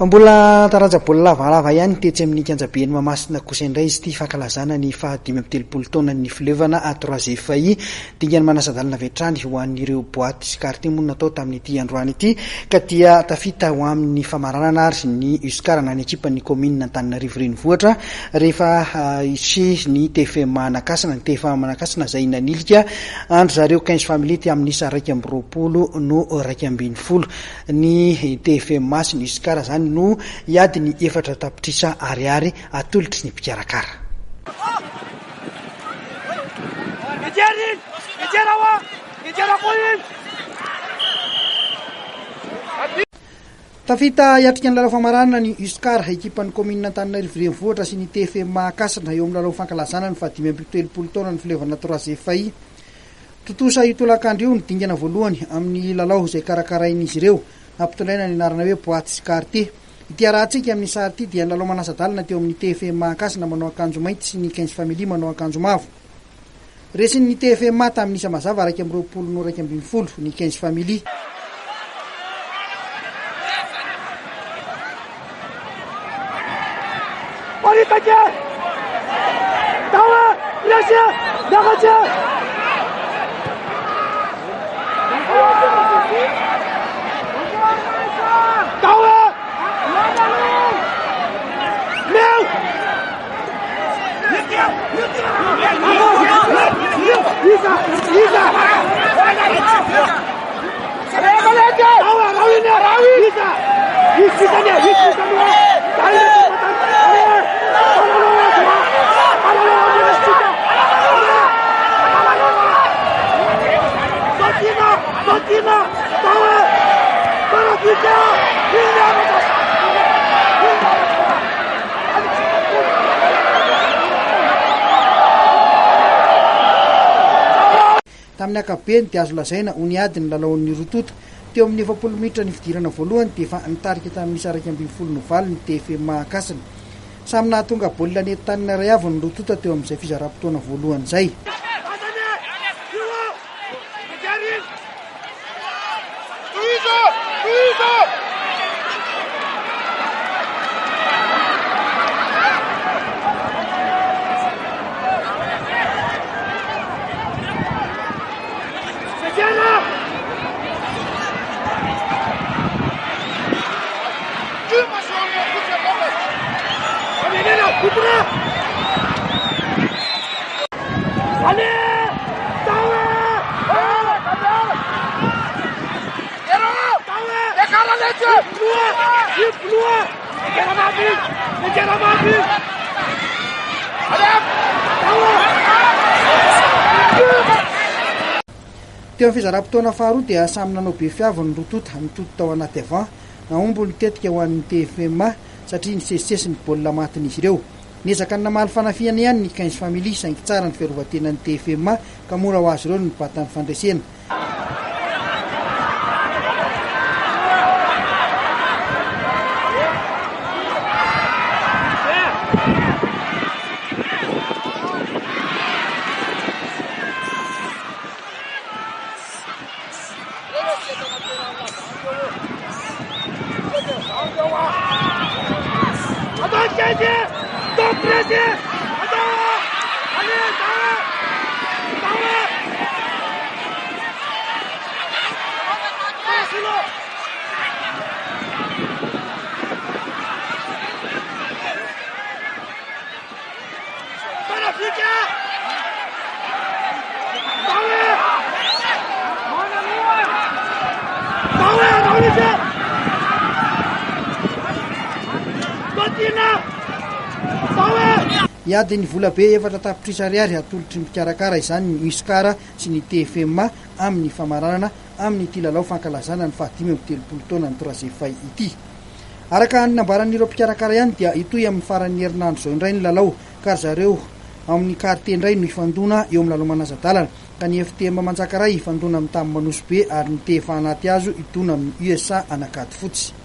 Mbola taraja-bola lavalava ihany tetsy amin'ny Kianjabeny Mahamasina kosa indray izy ity fankalazana ny 530 taona ny filevana à 3 FAI dingany manasadalina vetrany ho an'ireo boaty sy carte moa natao tamin'ity androany ity ka dia tafita ho amin'ny famaranana ary ny uskarana ny ekipan'ny commune Antananarivo renivohitra rehefa isy ny TFM Manakasina ny TFM Manakasina izay nanilika andro zareo 15 famille ty amin'ny isa 220 no 240 ny TFM Masy ny uskara zany no iady ny 4 tapitrisa ariary atolotry ny mpikarakara. Tafita iatrika ny lalao famaranana ny uskara ekipan'ny commune Antananarivo renivohitra sy ny TFM Mahakasina eo amin'ny lalao fankalazana ny 530 taona ny filevana 3 FAI. Totosa itolakandro io ny dingana voalohany amin'ny lalao izay karakarain'izy ireo ampitolaina ny anarana hoe boaty sy carte. Ity arahantsika amin'ny sary ity dia ny lalao manasadalina teo amin'ny TFM Mahakasina manao akanjo mainty sy ny 15 famille manao akanjo mavo. Resin'ny TFM Mata amin'ny isa mazava 220 no 220 ny 15 famille. Tamin'ny ankapobeny dia azo lazaina ho niady ny lalaon'ny rotota teo amin'ny 90 minitra ny fidirana voalohany dia efa nitarika tamin'ny isa 220 novaly ny TFM Mahakasina. Samy nahatonga baolina nentin-tanina iray avy ny rotota teo amin'izay fizaram-potoana voalohany izay. Teo amin'ny fizaram-potoana faharoa dia samy nanao be fiavy ny rotota mitota tao anaty avant naombo ny tetika ho an'ny TFM satria nisesisesy ny baolina matin'izy ireo. Niezaka ny namaly fanafiana ihany ny 15 famille saingy tsara ny fiarovatenan'ny TFM ka mora ho azy ireo ny batany fandresena. Iady ny vola be 4 tapitrisa ariary atolotry ny mpikarakara izany ny uskara sy ny TFM amin'ny famaranana amin'ny ity lalao fankalazana ny 530 taona ny 3 FAI ity. Araka ny nambaran'ireo mpikarakara ihany dia itoy amin'ny faran'ny herinandro izao indray ny lalao ka zareo amin'ny carte indray no ifandona eo amin'ny lalao manasadalana ka ny FTM Manjakaray ifandona amin'ny tamin'ny Manosy be ary ny TFA anaty azo itona amin'ny USA anakady fotsy.